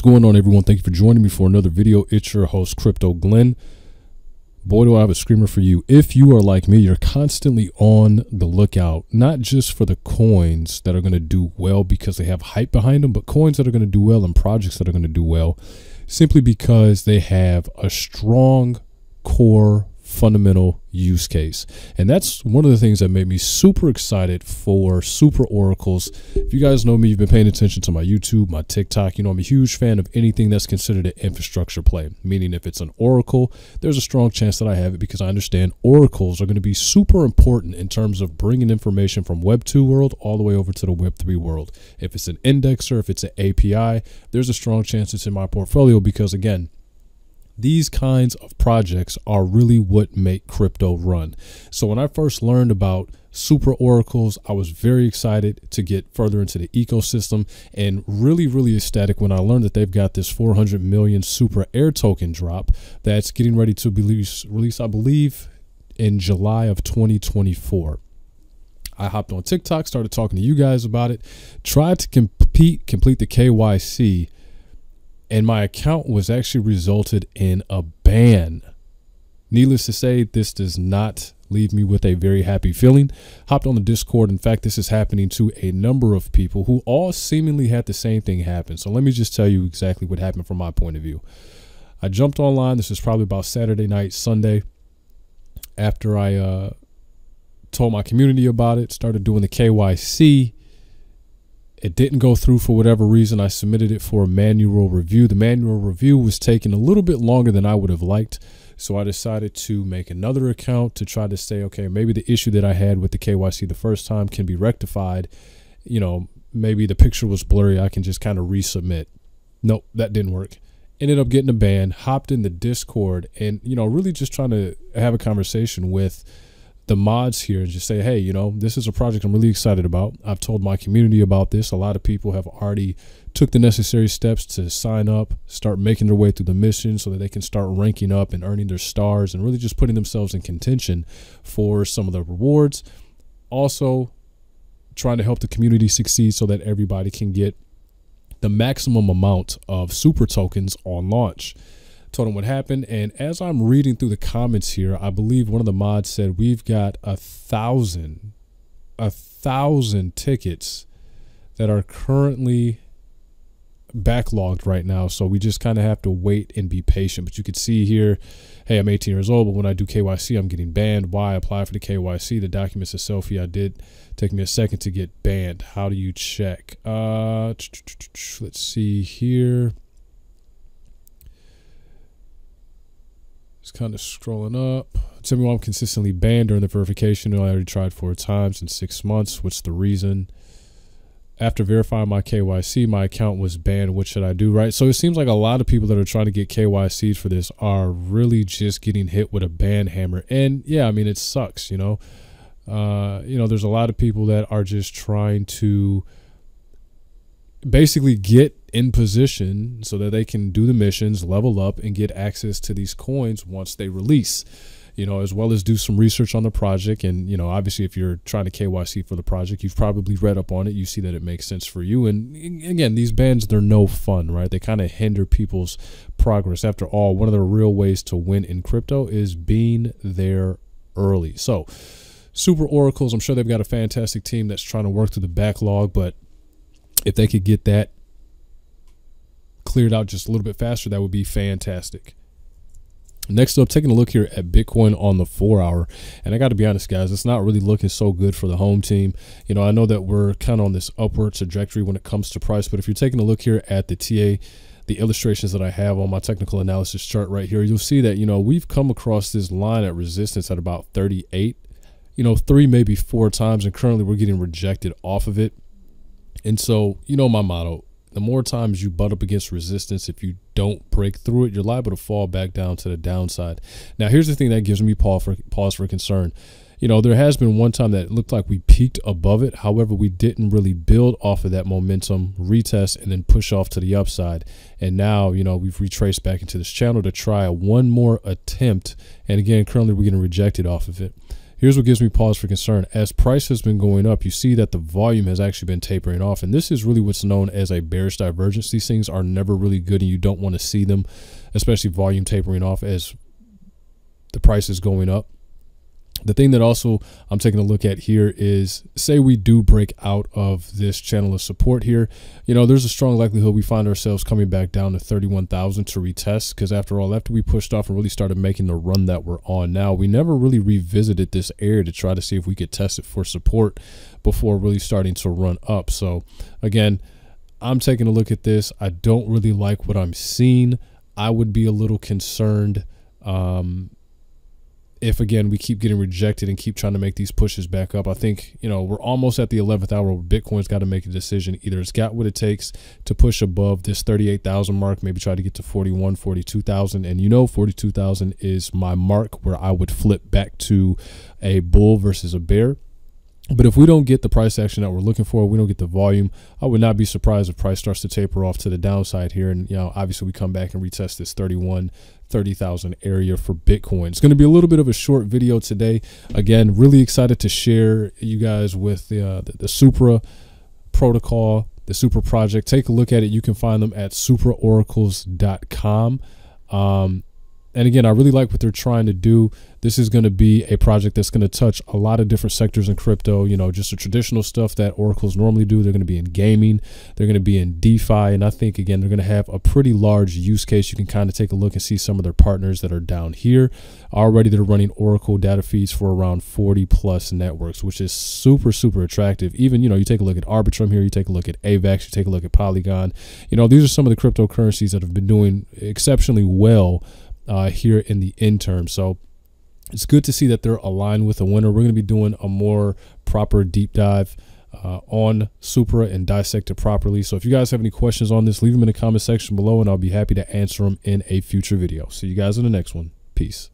Going on, everyone? Thank you for joining me for another video. It's your host, Crypto Glenn. Boy, do I have a screamer for you. If you are like me, you're constantly on the lookout, not just for the coins that are going to do well because they have hype behind them, but coins that are going to do well and projects that are going to do well simply because they have a strong core fundamental use case. And that's one of the things that made me super excited for Supra Oracles. If you guys know me, you've been paying attention to my YouTube, my TikTok, you know I'm a huge fan of anything that's considered an infrastructure play, meaning if it's an oracle, there's a strong chance that I have it because I understand oracles are going to be super important in terms of bringing information from Web 2 world all the way over to the Web 3 world. If it's an indexer, if it's an API, there's a strong chance it's in my portfolio because, again, these kinds of projects are really what make crypto run. So when I first learned about Supra Oracles, I was very excited to get further into the ecosystem and really ecstatic when I learned that they've got this 400 million Supra Air token drop that's getting ready to be released, I believe, in July of 2024. I hopped on TikTok, started talking to you guys about it, tried to complete the KYC, and my account was actually resulted in a ban. Needless to say, this does not leave me with a very happy feeling. Hopped on the Discord. In fact, this is happening to a number of people who all seemingly had the same thing happen. So let me just tell you exactly what happened from my point of view. I jumped online. This is probably about Saturday night, Sunday, after I told my community about it, started doing the KYC. It didn't go through for whatever reason. I submitted it for a manual review. The manual review was taking a little bit longer than I would have liked. So I decided to make another account to try to say, okay, maybe the issue that I had with the KYC the first time can be rectified. You know, maybe the picture was blurry. I can just kind of resubmit. Nope, that didn't work. Ended up getting a ban, hopped in the Discord and, you know, really just trying to have a conversation with the mods here and just say, hey, you know, this is a project I'm really excited about. I've told my community about this. A lot of people have already took the necessary steps to sign up, start making their way through the mission so that they can start ranking up and earning their stars and really just putting themselves in contention for some of the rewards. Also trying to help the community succeed so that everybody can get the maximum amount of super tokens on launch. Told him what happened, and as I'm reading through the comments here, I believe one of the mods said we've got 1,000 tickets that are currently backlogged right now, so we just kind of have to wait and be patient. But you could see here, hey, I'm 18 years old, but when I do KYC, I'm getting banned. Why? Apply for the KYC. The document's a selfie I did. Take me a second to get banned. How do you check? Let's see here. Just kind of scrolling up. Tell me why I'm consistently banned during the verification. I already tried 4 times in 6 months. What's the reason? After verifying my KYC, my account was banned. What should I do? Right. So it seems like a lot of people that are trying to get KYCs for this are really just getting hit with a ban hammer. And yeah, I mean, it sucks, you know. There's a lot of people that are just trying to basically get in position so that they can do the missions, level up, and get access to these coins once they release, you know, as well as do some research on the project. And, you know, obviously if you're trying to KYC for the project, you've probably read up on it. You see that it makes sense for you. And again, these bans, they're no fun, right? They kind of hinder people's progress. After all, one of the real ways to win in crypto is being there early. So Supra Oracles, I'm sure they've got a fantastic team that's trying to work through the backlog, but if they could get that cleared out just a little bit faster, that would be fantastic. Next up, taking a look here at Bitcoin on the 4-hour. And I got to be honest, guys, it's not really looking so good for the home team. You know, I know that we're kind of on this upward trajectory when it comes to price, but if you're taking a look here at the TA, the illustrations that I have on my technical analysis chart right here, you'll see that, you know, we've come across this line at resistance at about 38, you know, 3, maybe 4 times, and currently we're getting rejected off of it. And so, you know, my motto, the more times you butt up against resistance, if you don't break through it, you're liable to fall back down to the downside. Now, here's the thing that gives me pause for concern. You know, there has been one time that it looked like we peaked above it. However, we didn't really build off of that momentum, retest, and then push off to the upside. And now, you know, we've retraced back into this channel to try one more attempt. And again, currently we're getting rejected off of it. here's what gives me pause for concern. As price has been going up, you see that the volume has actually been tapering off. And this is really what's known as a bearish divergence. These things are never really good, and you don't want to see them, especially volume tapering off as the price is going up. The thing that also I'm taking a look at here is, say we do break out of this channel of support here, there's a strong likelihood we find ourselves coming back down to 31,000 to retest, because after all, after we pushed off and really started making the run that we're on now, we never really revisited this area to try to see if we could test it for support before really starting to run up. So again, I'm taking a look at this. I don't really like what I'm seeing. I would be a little concerned if, again, we keep getting rejected and keep trying to make these pushes back up. I think, we're almost at the 11th hour where Bitcoin's got to make a decision. Either it's got what it takes to push above this 38,000 mark, maybe try to get to 41, 42,000. And 42,000 is my mark where I would flip back to a bull versus a bear. But if we don't get the price action that we're looking for, we don't get the volume, I would not be surprised if price starts to taper off to the downside here. And, obviously we come back and retest this 30,000 area for Bitcoin. It's going to be a little bit of a short video today. Again, really excited to share you guys with the Supra protocol, the Supra project. Take a look at it. You can find them at supraoracles.com. And again, I really like what they're trying to do. This is going to be a project that's going to touch a lot of different sectors in crypto, just the traditional stuff that oracles normally do. They're going to be in gaming. They're going to be in DeFi. And I think, again, they're going to have a pretty large use case. You can kind of take a look and see some of their partners that are down here. Already they're running Oracle data feeds for around 40 plus networks, which is super, super attractive. Even, you take a look at Arbitrum here. You take a look at AVAX. You take a look at Polygon. These are some of the cryptocurrencies that have been doing exceptionally well here in the interim. So it's good to see that they're aligned with a winner. We're going to be doing a more proper deep dive on Supra and dissect it properly. So if you guys have any questions on this, leave them in the comment section below, and I'll be happy to answer them in a future video. See you guys in the next one. Peace.